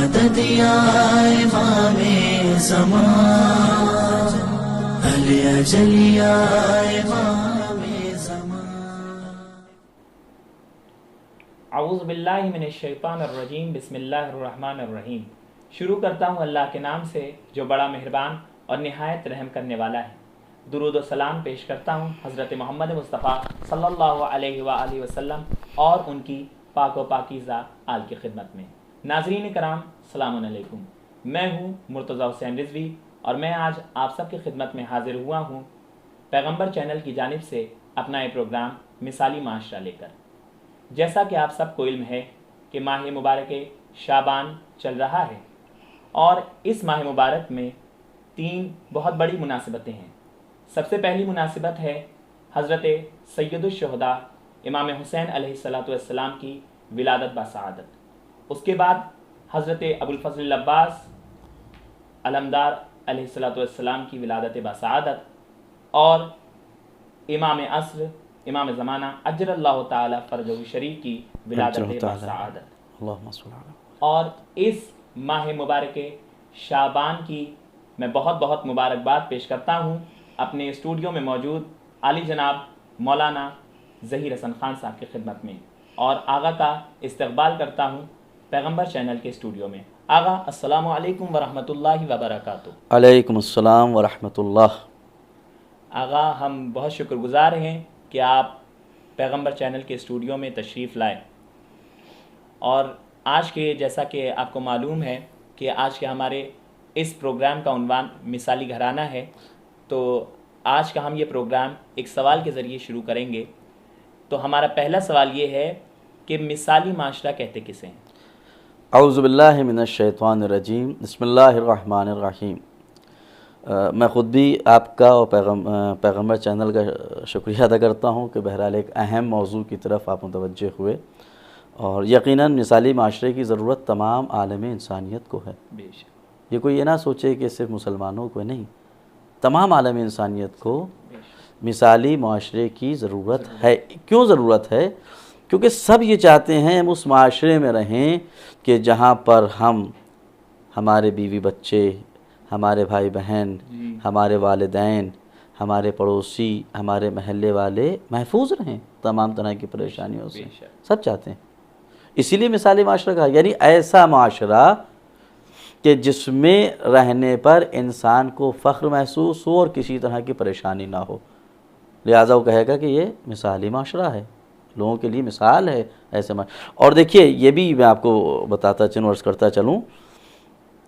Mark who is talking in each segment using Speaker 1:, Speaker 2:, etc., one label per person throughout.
Speaker 1: مدد یا امام زمان، علی اجل یا امام زمان۔
Speaker 2: اعوذ باللہ من الشیطان الرجیم، بسم اللہ الرحمن الرحیم۔ شروع کرتا ہوں اللہ کے نام سے جو بڑا مہربان اور نہایت رحم کرنے والا ہے۔ درود و سلام پیش کرتا ہوں حضرت محمد مصطفیٰ صلی اللہ علیہ وآلہ وسلم اور ان کی پاک و پاکیزہ آل کی خدمت میں۔ ناظرین کرام السلام علیکم، میں ہوں مرتضیٰ حسین رضوی اور میں آج آپ سب کی خدمت میں حاضر ہوا ہوں پیغمبر چینل کی جانب سے اپنا یہ پروگرام مثالی معاشرہ لے کر۔ جیسا کہ آپ سب کو علم ہے کہ ماہ مبارک شعبان چل رہا ہے اور اس ماہ مبارک میں 3 بہت بڑی مناسبتیں ہیں۔ سب سے پہلی مناسبت ہے حضرت سید الشہداء امام حسین علیہ السلام کی ولادت بسعادت، اس کے بعد حضرت ابوالفضل العباس علمدار علیہ السلام کی ولادت بسعادت، اور امام عصر امام زمانہ اجر اللہ تعالی فرجہ شریف کی ولادت بسعادت۔ اور اس ماہ مبارک شعبان کی میں بہت بہت مبارکباد پیش کرتا ہوں اپنے اسٹوڈیو میں موجود عالی جناب مولانا ظہیر حسن خان صاحب کی خدمت میں، اور آغا کا استقبال کرتا ہوں پیغمبر چینل کے اسٹوڈیو میں۔ آغا السلام علیکم ورحمۃ اللہ وبرکاتہ۔
Speaker 3: علیکم السلام ورحمۃ اللہ۔
Speaker 2: آغا ہم بہت شکر گزار ہیں کہ آپ پیغمبر چینل کے اسٹوڈیو میں تشریف لائے، اور آج کے جیسا کہ آپ کو معلوم ہے کہ آج کے ہمارے اس پروگرام کا عنوان مثالی گھرانہ ہے، تو آج کا ہم یہ پروگرام ایک سوال کے ذریعے شروع کریں گے۔ تو ہمارا پہلا سوال یہ ہے کہ مثالی معاشرہ کہتے کسے ہیں؟
Speaker 3: اعوذ باللہ من الشیطان الرجیم، بسم اللہ الرحمن الرحیم۔ میں خود بھی آپ کا اور پیغمبر چینل کا شکریہ ادا کرتا ہوں کہ بہرحال ایک اہم موضوع کی طرف آپ متوجہ ہوئے، اور یقیناً مثالی معاشرے کی ضرورت تمام عالم انسانیت کو ہے۔
Speaker 2: بے شک،
Speaker 3: یہ کوئی یہ نہ سوچے کہ صرف مسلمانوں کو نہیں، تمام عالم انسانیت کو مثالی معاشرے کی ضرورت ہے۔ کیوں ضرورت ہے؟ کیونکہ سب یہ چاہتے ہیں ہم اس معاشرے میں رہیں کہ جہاں پر ہمارے بیوی بچے، ہمارے بھائی بہن، ہمارے والدین، ہمارے پڑوسی، ہمارے محلے والے محفوظ رہیں تمام طرح کی پریشانیوں سے۔ سب چاہتے ہیں، اسی لیے مثالی معاشرہ کہا، یعنی ایسا معاشرہ کہ جس میں رہنے پر انسان کو فخر محسوس ہو اور کسی طرح کی پریشانی نہ ہو، لہٰذا وہ کہے گا کہ یہ مثالی معاشرہ ہے، لوگوں کے لیے مثال ہے ایسے معاشرہ۔ اور دیکھیے یہ بھی میں آپ کو بتاتا عرض کرتا چلوں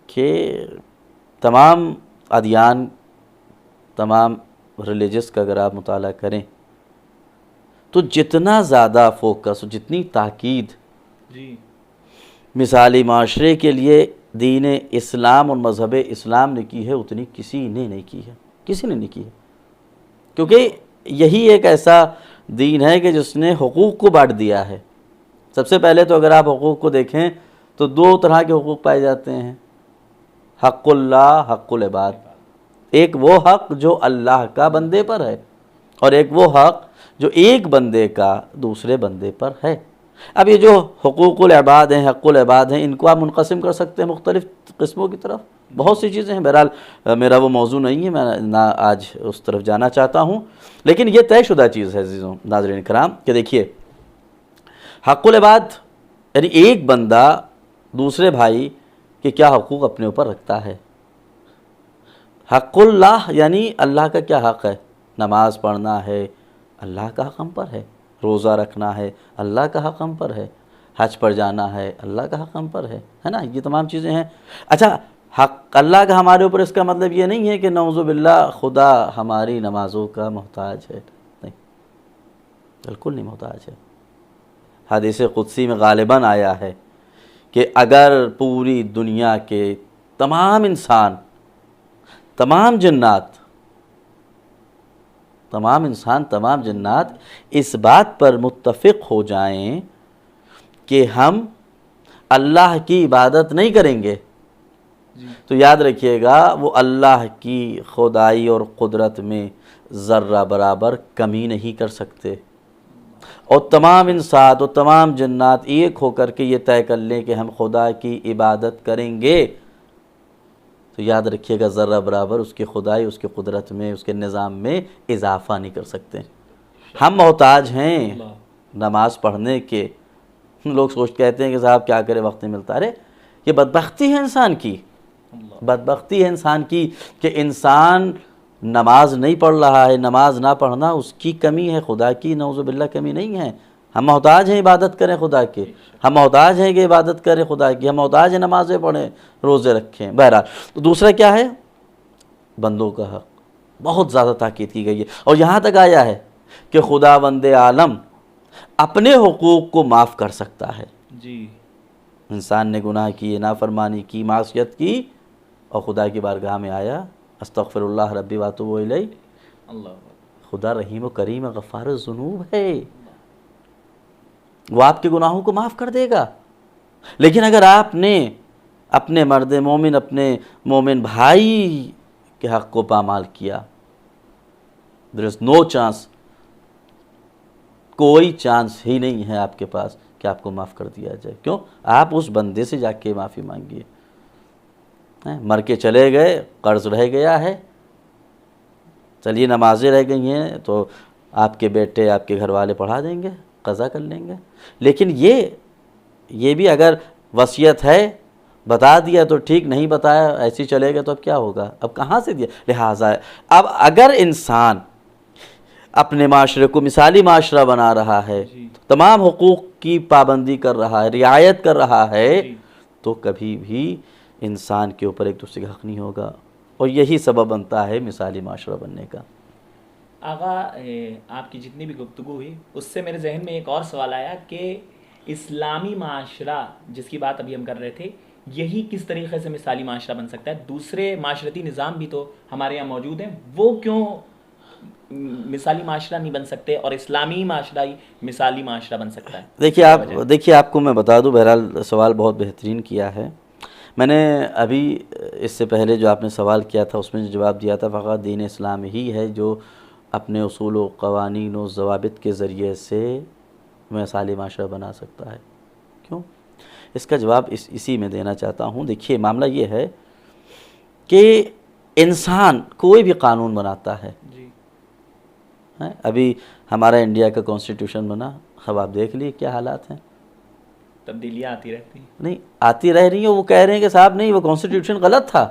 Speaker 3: کہ تمام ادیان، تمام ریلیجس کا اگر آپ مطالعہ کریں تو جتنا زیادہ فوکس، جتنی تاکید مثالی معاشرے کے لیے دین اسلام اور مذہب اسلام نے کی ہے، اتنی کسی نے نہیں کی ہے، کسی نے نہیں کی ہے۔ کیونکہ یہی ایک ایسا دین ہے کہ جس نے حقوق کو بانٹ دیا ہے۔ سب سے پہلے تو اگر آپ حقوق کو دیکھیں تو 2 طرح کے حقوق پائے جاتے ہیں، حق اللہ، حق العباد۔ ایک وہ حق جو اللہ کا بندے پر ہے، اور ایک وہ حق جو ایک بندے کا دوسرے بندے پر ہے۔ اب یہ جو حقوق العباد ہیں، حق العباد ہیں، ان کو آپ منقسم کر سکتے ہیں مختلف قسموں کی طرف، بہت سی چیزیں ہیں۔ بہرحال میرا وہ موضوع نہیں ہے، میں نہ آج اس طرف جانا چاہتا ہوں، لیکن یہ طے شدہ چیز ہے عزیزوں ناظرین کرام کہ دیکھیے حق العباد یعنی ایک بندہ دوسرے بھائی کے کیا حقوق اپنے اوپر رکھتا ہے۔ حق اللہ یعنی اللہ کا کیا حق ہے، نماز پڑھنا ہے اللہ کا حق ہم پر ہے، روزہ رکھنا ہے اللہ کا حق ہم پر ہے، حج پر جانا ہے اللہ کا حق ہم پر ہے نا، یہ تمام چیزیں ہیں۔ اچھا حق اللہ کا ہمارے اوپر، اس کا مطلب یہ نہیں ہے کہ نعوذ باللہ خدا ہماری نمازوں کا محتاج ہے، نہیں، بالکل نہیں محتاج ہے۔ حدیث قدسی میں غالباً آیا ہے کہ اگر پوری دنیا کے تمام انسان، تمام جنات اس بات پر متفق ہو جائیں کہ ہم اللہ کی عبادت نہیں کریں گے، تو یاد رکھیے گا وہ اللہ کی خدائی اور قدرت میں ذرہ برابر کمی نہیں کر سکتے۔ اور تمام انسان اور تمام جنات ایک ہو کر کے یہ طے کر لیں کہ ہم خدا کی عبادت کریں گے، تو یاد رکھیے گا ذرہ برابر اس کی خدائی، اس کی قدرت میں، اس کے نظام میں اضافہ نہیں کر سکتے۔ ہم محتاج ہیں نماز پڑھنے کے۔ لوگ کہتے ہیں کہ صاحب کیا کرے، وقت نہیں ملتا۔ ارے یہ بدبختی ہے انسان کی، بدبختی ہے انسان کی کہ انسان نماز نہیں پڑھ رہا ہے۔ نماز نہ پڑھنا اس کی کمی ہے، خدا کی نعوذ باللہ کمی نہیں ہے۔ ہم محتاج ہیں عبادت کریں خدا کے، ہم محتاج ہیں کہ عبادت کریں خدا کی، ہم محتاج ہیں نمازیں پڑھیں، روزے رکھیں۔ بہرحال تو دوسرا کیا ہے؟ بندوں کا حق بہت زیادہ تاکید کی گئی ہے، اور یہاں تک آیا ہے کہ خداوند عالم اپنے حقوق کو معاف کر سکتا ہے۔
Speaker 2: جی،
Speaker 3: انسان نے گناہ کیے، نافرمانی کی، معصیت کی، اور خدا کی بارگاہ میں آیا، استغفر اللہ ربی واتوب الیہ،
Speaker 2: اللہ
Speaker 3: خدا رحیم و کریم غفار الذنوب ہے، وہ آپ کے گناہوں کو معاف کر دے گا۔ لیکن اگر آپ نے اپنے مرد مومن، اپنے مومن بھائی کے حق کو پامال کیا، there is no chance، کوئی چانس ہی نہیں ہے آپ کے پاس کہ آپ کو معاف کر دیا جائے۔ کیوں؟ آپ اس بندے سے جا کے معافی مانگیے۔ مر کے چلے گئے، قرض رہ گیا ہے، چلیے نمازیں رہ گئی ہیں تو آپ کے بیٹے، آپ کے گھر والے پڑھا دیں گے، قضا کر لیں گے۔ لیکن یہ بھی اگر وصیت ہے، بتا دیا تو ٹھیک، نہیں بتایا ایسے چلے گئے تو اب کیا ہوگا؟ اب کہاں سے دیا؟ لہٰذا اب اگر انسان اپنے معاشرے کو مثالی معاشرہ بنا رہا ہے، تمام حقوق کی پابندی کر رہا ہے، رعایت کر رہا ہے، تو کبھی بھی انسان کے اوپر ایک دوسرے کا حق نہیں ہوگا، اور یہی سبب بنتا ہے مثالی معاشرہ بننے کا۔
Speaker 2: آغا آپ کی جتنی بھی گفتگو ہوئی اس سے میرے ذہن میں ایک اور سوال آیا کہ اسلامی معاشرہ جس کی بات ابھی ہم کر رہے تھے، یہی کس طریقے سے مثالی معاشرہ بن سکتا ہے؟ دوسرے معاشرتی نظام بھی تو ہمارے یہاں موجود ہیں، وہ کیوں مثالی معاشرہ نہیں بن سکتے اور اسلامی معاشرہ ہی مثالی معاشرہ بن سکتا ہے؟
Speaker 3: دیکھیے آپ کو میں بتا دوں، بہرحال سوال بہت بہترین کیا ہے۔ میں نے ابھی اس سے پہلے جو آپ نے سوال کیا تھا اس میں جو جواب دیا تھا، فقط دین اسلام ہی ہے جو اپنے اصول و قوانین و ضوابط کے ذریعے سے مثالی معاشرہ بنا سکتا ہے۔ کیوں؟ اس کا جواب اسی میں دینا چاہتا ہوں۔ دیکھیے معاملہ یہ ہے کہ انسان کوئی بھی قانون بناتا ہے، ابھی ہمارا انڈیا کا کانسٹیٹیوشن بنا، اب آپ دیکھ لیے کیا حالات ہیں،
Speaker 2: تبدیلیاں آتی رہتی ہیں۔
Speaker 3: نہیں آتی رہ رہی ہیں، وہ کہہ رہے ہیں کہ صاحب نہیں وہ کانسٹیٹیوشن غلط تھا۔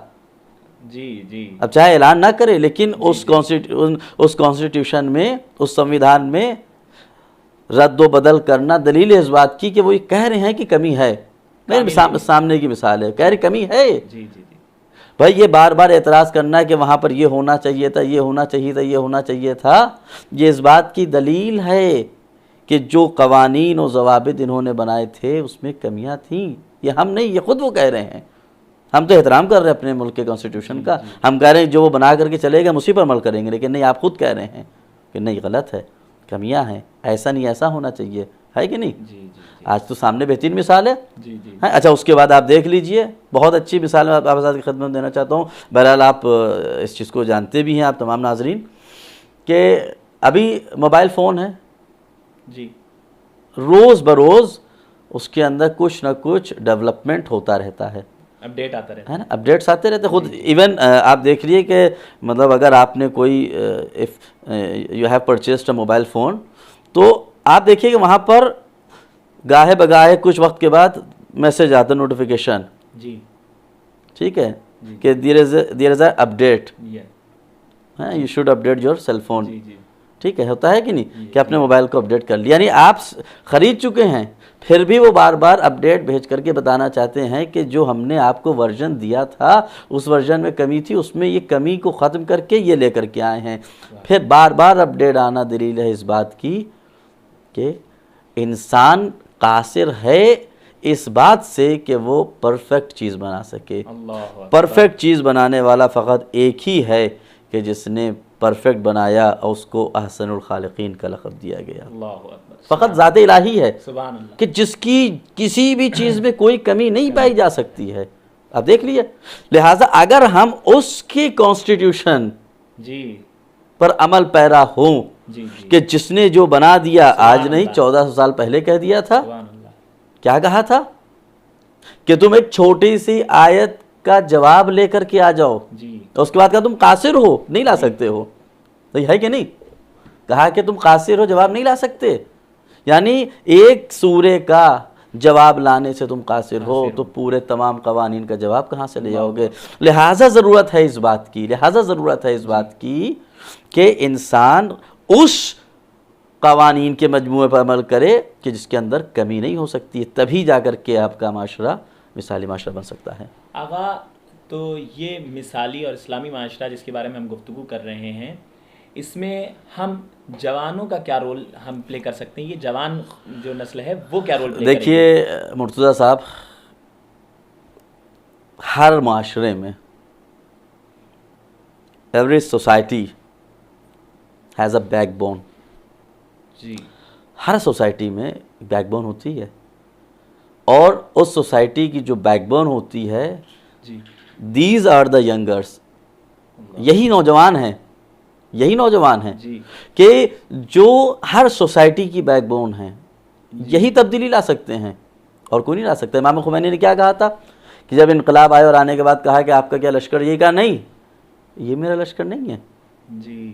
Speaker 2: جی
Speaker 3: اب چاہے اعلان نہ کرے، لیکن اس کانسٹیٹیوشن میں، اس سمویدھان میں رد و بدل کرنا دلیل اس بات کی کہ وہ یہ کہہ رہے ہیں کہ کمی ہے۔ میرے سامنے کی مثال ہے، کہہ رہے کمی ہے۔
Speaker 2: جی
Speaker 3: بھائی یہ بار بار اعتراض کرنا کہ وہاں پر یہ ہونا چاہیے تھا، یہ ہونا چاہیے تھا، یہ ہونا چاہیے تھا، یہ اس بات کی دلیل ہے کہ جو قوانین و ضوابط انہوں نے بنائے تھے اس میں کمیاں تھیں۔ یہ ہم نہیں، یہ خود وہ کہہ رہے ہیں۔ ہم تو احترام کر رہے ہیں اپنے ملک کے کانسٹیٹیوشن کا، ہم کہہ رہے ہیں جو وہ بنا کر کے چلے گا ہم اسی پر عمل کریں گے، لیکن نہیں، آپ خود کہہ رہے ہیں کہ نہیں غلط ہے، کمیاں ہیں، ایسا نہیں ایسا ہونا چاہیے، ہے کہ نہیں؟ آج تو سامنے بہترین مثال ہے۔ اچھا اس کے بعد آپ دیکھ لیجئے، بہت اچھی مثال میں آپ حضرات کی خدمت دینا چاہتا ہوں۔ بہرحال آپ اس چیز کو جانتے بھی ہیں آپ تمام ناظرین کہ ابھی موبائل فون ہے، روز بروز اس کے اندر کچھ نہ کچھ ڈیولپمنٹ ہوتا رہتا ہے،
Speaker 2: اپڈیٹ آتا رہتا ہے نا،
Speaker 3: اپڈیٹس آتے رہتے خود ایون آپ دیکھ لیے کہ مطلب اگر آپ نے کوئی you have purchased a mobile phone, تو آپ دیکھیے کہ وہاں پر گاہے بگاہے کچھ وقت کے بعد میسج آتا ہے، نوٹیفیکیشن، ٹھیک ہے کہ there is a update, you should update your cell phone, ٹھیک ہے، ہوتا ہے کہ نہیں کہ اپنے موبائل کو اپڈیٹ کر لیا، یعنی آپ خرید چکے ہیں پھر بھی وہ بار بار اپڈیٹ بھیج کر کے بتانا چاہتے ہیں کہ جو ہم نے آپ کو ورژن دیا تھا اس ورژن میں کمی تھی، اس میں یہ کمی کو ختم کر کے یہ لے کر کے آئے ہیں۔ پھر بار بار اپڈیٹ آنا دلیل ہے اس بات کی کہ انسان قاصر ہے اس بات سے کہ وہ پرفیکٹ چیز بنا سکے۔ پرفیکٹ چیز بنانے والا فقط ایک ہی ہے کہ جس نے پرفیکٹ بنایا اور اس کو احسن الخالقین کا لقب دیا گیا۔ فقط ذات الہی ہے کہ جس کی کسی بھی چیز میں کوئی کمی نہیں پائی جا سکتی ہے۔ اب دیکھ لیے، لہٰذا اگر ہم اس کی کانسٹیٹیوشن پر عمل پیرا ہوں
Speaker 2: جی جی
Speaker 3: کہ جس نے جو بنا دیا آج
Speaker 2: سبحان
Speaker 3: نہیں
Speaker 2: اللہ۔
Speaker 3: 1400 سال پہلے کہہ دیا تھا.
Speaker 2: سبحان اللہ۔
Speaker 3: کیا کہا تھا کہ تم ایک چھوٹی سی آیت کا جواب لے کر کے آ جاؤ،
Speaker 2: جی
Speaker 3: اس کے بعد کہا تم قاصر ہو، نہیں لا سکتے ہو. صحیح ہے کہ نہیں؟ کہا کہ تم قاصر ہو، جواب نہیں لا سکتے. یعنی ایک سورے کا جواب لانے سے تم قاصر ہو تو پورے تمام قوانین کا جواب کہاں سے لے آؤ گے؟ لہٰذا ضرورت ہے اس بات کی کہ انسان اس قوانین کے مجموعے پر عمل کرے کہ جس کے اندر کمی نہیں ہو سکتی ہے، تبھی جا کر کے آپ کا معاشرہ مثالی معاشرہ بن سکتا ہے.
Speaker 2: آغا، تو یہ مثالی اور اسلامی معاشرہ جس کے بارے میں ہم گفتگو کر رہے ہیں، اس میں ہم جوانوں کا کیا رول ہم پلے کر سکتے ہیں؟ یہ جوان جو نسل ہے وہ کیا رول پلے کرے گی؟
Speaker 3: دیکھیے مرتضیٰ صاحب، ہر معاشرے میں every society has a backbone.
Speaker 2: جی
Speaker 3: ہر سوسائٹی میں بیک بون ہوتی ہے، اور اس سوسائٹی کی جو بیک بون ہوتی ہے،
Speaker 2: جی
Speaker 3: دیز آر دا ینگرس، یہی نوجوان ہیں
Speaker 2: جی
Speaker 3: کہ جو ہر سوسائٹی کی بیک بون ہیں، یہی تبدیلی لا سکتے ہیں اور کوئی نہیں لا سکتا. امام خمینی نے کیا کہا تھا کہ جب انقلاب آئے اور آنے کے بعد کہا کہ آپ کا کیا لشکر، یہ کہا نہیں، یہ میرا لشکر نہیں ہے.
Speaker 2: جی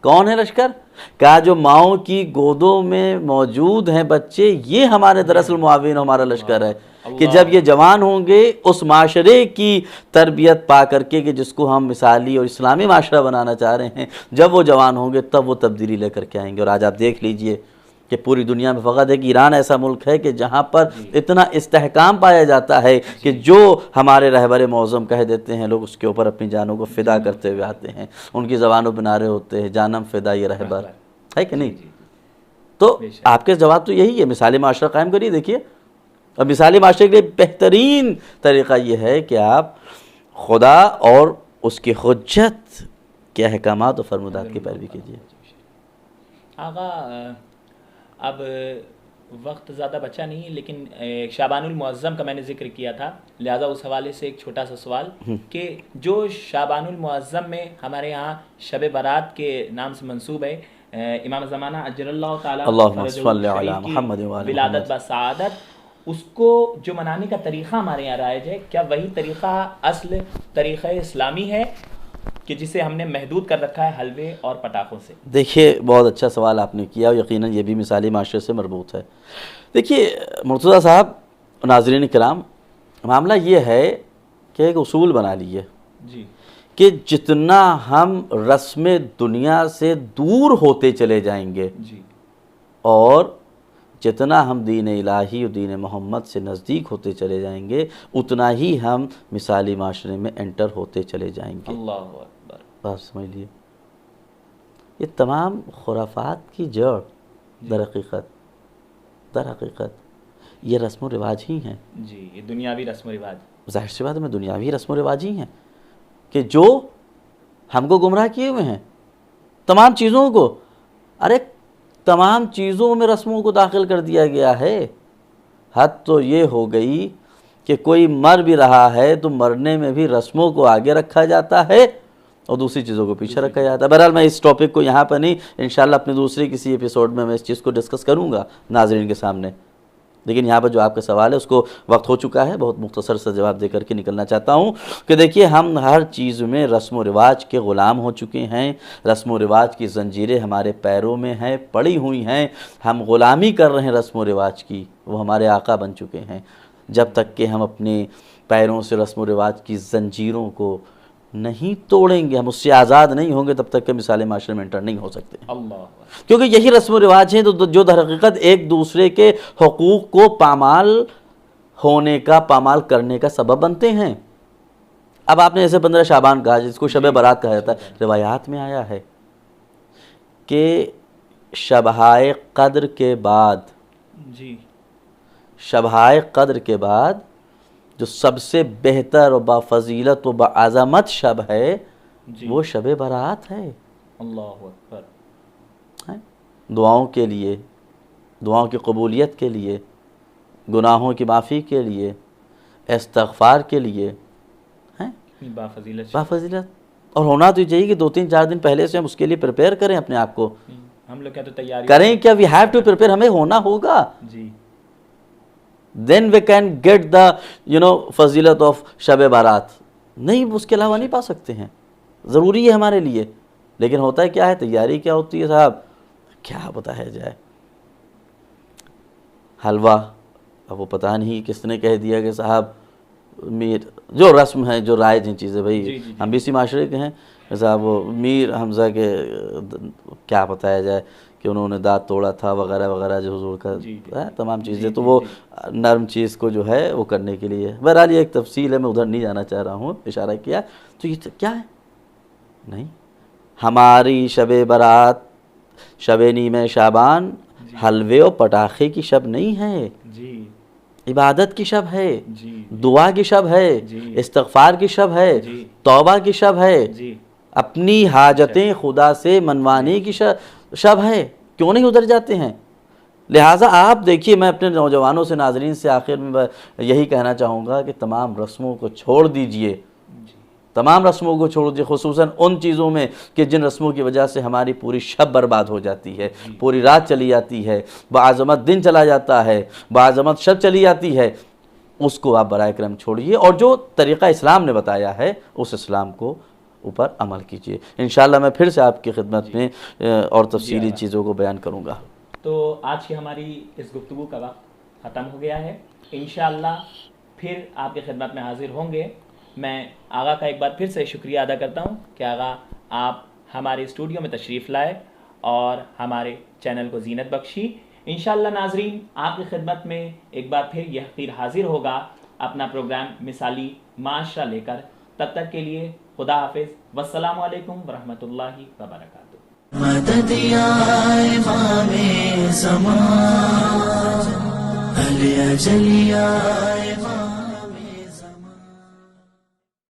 Speaker 3: کون ہے لشکر؟ کہا جو ماؤں کی گودوں میں موجود ہیں بچے، یہ ہمارے دراصل معاون ہمارا لشکر ہے. کہ جب یہ جوان ہوں گے اس معاشرے کی تربیت پا کر کے کہ جس کو ہم مثالی اور اسلامی معاشرہ بنانا چاہ رہے ہیں، جب وہ جوان ہوں گے تب وہ تبدیلی لے کر کے آئیں گے. اور آج آپ دیکھ لیجئے کہ پوری دنیا میں فقط ایک ایران ایسا ملک ہے کہ جہاں پر اتنا استحکام پایا جاتا ہے کہ جو ہمارے رہبر معظم کہہ دیتے ہیں لوگ اس کے اوپر اپنی جانوں کو فدا کرتے ہوئے آتے ہیں. ان کی زبانوں پہ نعرے ہوتے ہیں، جانم فدا یہ رہبر، ہے کہ نہیں؟ تو آپ کے جواب تو یہی ہے، مثالی معاشرہ قائم کریے. دیکھیے، اور مثالی معاشرے کے لیے بہترین طریقہ یہ ہے کہ آپ خدا اور اس کی حجت کے احکامات و فرمودات کی پیروی کیجیے.
Speaker 2: آقا، اب وقت زیادہ بچا نہیں ہے، لیکن شعبان المعظم کا میں نے ذکر کیا تھا، لہٰذا اس حوالے سے ایک چھوٹا سا سوال کہ جو شعبان المعظم میں ہمارے یہاں شب برات کے نام سے منسوب ہے، امام زمانہ اجر اللہ تعالیٰ
Speaker 3: اللہم صلی علی محمد و آل
Speaker 2: ولادت بسعادت، اس کو جو منانے کا طریقہ ہمارے یہاں رائج ہے، کیا وہی طریقہ اصل طریقہ اسلامی ہے کہ جسے ہم نے محدود کر رکھا ہے حلوے اور پٹاخوں سے؟
Speaker 3: دیکھیے، بہت اچھا سوال آپ نے کیا، اور یقیناً یہ بھی مثالی معاشرے سے مربوط ہے. دیکھیے مرتضیٰ صاحب، ناظرین کرام، معاملہ یہ ہے کہ ایک اصول بنا لیے
Speaker 2: جی
Speaker 3: کہ جتنا ہم رسم دنیا سے دور ہوتے چلے جائیں گے
Speaker 2: جی
Speaker 3: اور جتنا ہم دین الہی اور دین محمد سے نزدیک ہوتے چلے جائیں گے، اتنا ہی ہم مثالی معاشرے میں انٹر ہوتے چلے جائیں گے.
Speaker 2: اللہ اکبر.
Speaker 3: بات سمجھ لیے، یہ تمام خرافات کی جڑ در حقیقت یہ رسم و رواج ہی ہیں.
Speaker 2: جی، یہ دنیاوی رسم و رواج.
Speaker 3: ظاہر سی بات میں دنیاوی رسم و رواج ہی ہیں کہ جو ہم کو گمراہ کیے ہوئے ہیں. تمام چیزوں کو، ارے تمام چیزوں میں رسموں کو داخل کر دیا گیا ہے. حد تو یہ ہو گئی کہ کوئی مر بھی رہا ہے تو مرنے میں بھی رسموں کو آگے رکھا جاتا ہے اور دوسری چیزوں کو پیچھے رکھا جاتا ہے. بہرحال میں اس ٹاپک کو یہاں پر نہیں، انشاءاللہ اپنے دوسری کسی ایپیسوڈ میں اس چیز کو ڈسکس کروں گا ناظرین کے سامنے. لیکن یہاں پر جو آپ کا سوال ہے اس کو وقت ہو چکا ہے، بہت مختصر سے جواب دے کر کے نکلنا چاہتا ہوں کہ دیکھیے، ہم ہر چیز میں رسم و رواج کے غلام ہو چکے ہیں. رسم و رواج کی زنجیریں ہمارے پیروں میں ہیں، پڑی ہوئی ہیں. ہم غلامی کر رہے ہیں رسم و رواج کی، وہ ہمارے آقا بن چکے ہیں. جب تک کہ ہم اپنے پیروں سے رسم و رواج کی زنجیروں کو نہیں توڑیں گے، ہم اس سے آزاد نہیں ہوں گے، تب تک کہ مثال معاشرے میں انٹر نہیں ہو سکتے.
Speaker 2: اللہ.
Speaker 3: کیونکہ یہی رسم و رواج ہیں جو در حقیقت ایک دوسرے کے حقوق کو پامال کرنے کا سبب بنتے ہیں. اب آپ نے جیسے 15 شعبان کہا، جس کو شب برات کہا جاتا ہے، روایات میں آیا ہے کہ شبہائے قدر کے بعد
Speaker 2: جی
Speaker 3: شبہائے قدر کے بعد جو سب سے بہتر و بافضیلت و بعظمت شب ہے وہ شب برات ہے.
Speaker 2: اللہ اکبر.
Speaker 3: دعاؤں کے لیے، دعاؤں کی قبولیت کے لیے، گناہوں کی معافی کے لیے، استغفار کے لیے،
Speaker 2: بافضیلت.
Speaker 3: اور ہونا تو یہ چاہیے کہ 2-3-4 دن پہلے سے ہم اس کے لیے پریپیئر کریں اپنے آپ کو.
Speaker 2: ہم لوگ کیا تو تیاری
Speaker 3: کریں کیا, وی ہیو ٹو پریپیئر, ہمیں ہونا ہوگا.
Speaker 2: جی
Speaker 3: دین وی کین گیٹ دا فضیلت آف شب بارات. نہیں, اس کے علاوہ نہیں پا سکتے ہیں, ضروری ہے ہمارے لیے. لیکن ہوتا ہے کیا ہے, تیاری کیا ہوتی ہے صاحب, کیا بتایا جائے. حلوہ, اب وہ پتہ نہیں کس نے کہہ دیا کہ صاحب میر, جو رسم ہے جو رائج ہیں چیزیں, بھائی ہم بھی اسی معاشرے کے ہیں, صاحب وہ میر حمزہ کے کیا بتایا جائے کہ انہوں نے دانت توڑا تھا وغیرہ وغیرہ, جو حضور کا تمام چیزیں, تو وہ نرم چیز کو جو ہے وہ کرنے کے لیے. بہرحال یہ ایک تفصیل ہے, میں ادھر نہیں جانا چاہ رہا ہوں, اشارہ کیا. تو یہ کیا ہے, نہیں, ہماری شب برات, شب نیم شعبان حلوے و پٹاخے کی شب نہیں ہے,
Speaker 2: جی
Speaker 3: عبادت کی شب ہے,
Speaker 2: جی
Speaker 3: دعا کی شب ہے, استغفار کی شب ہے, توبہ کی شب ہے,
Speaker 2: جی
Speaker 3: اپنی حاجتیں خدا سے منوانے کی شب ہے. کیوں نہیں ادھر جاتے ہیں؟ لہٰذا آپ دیکھیے, میں اپنے نوجوانوں سے, ناظرین سے آخر میں یہی کہنا چاہوں گا کہ تمام رسموں کو چھوڑ دیجئے, تمام رسموں کو چھوڑ دیجئے, خصوصاً ان چیزوں میں کہ جن رسموں کی وجہ سے ہماری پوری شب برباد ہو جاتی ہے, پوری رات چلی جاتی ہے, بعظمت دن چلا جاتا ہے, بعظمت شب چلی جاتی ہے. اس کو آپ برائے کرم چھوڑیے, اور جو طریقہ اسلام نے بتایا ہے اس اسلام کو اوپر عمل کیجیے. انشاءاللہ میں پھر سے آپ کی خدمت میں اور تفصیلی چیزوں کو بیان کروں گا.
Speaker 2: تو آج کی ہماری اس گفتگو کا وقت ختم ہو گیا ہے. انشاءاللہ پھر آپ کی خدمت میں حاضر ہوں گے. میں آغا کا ایک بار پھر سے شکریہ ادا کرتا ہوں کہ آغا آپ ہمارے اسٹوڈیو میں تشریف لائے اور ہمارے چینل کو زینت بخشی. انشاءاللہ ناظرین, آپ کی خدمت میں ایک بار پھر یہ حقیر حاضر ہوگا اپنا پروگرام مثالی معاشرہ لے کر. تب تک کے لیے خدا حافظ, والسلام علیکم ورحمۃ اللہ وبرکاتہ.
Speaker 1: مدد یا امام زمان، علی اجل یا امام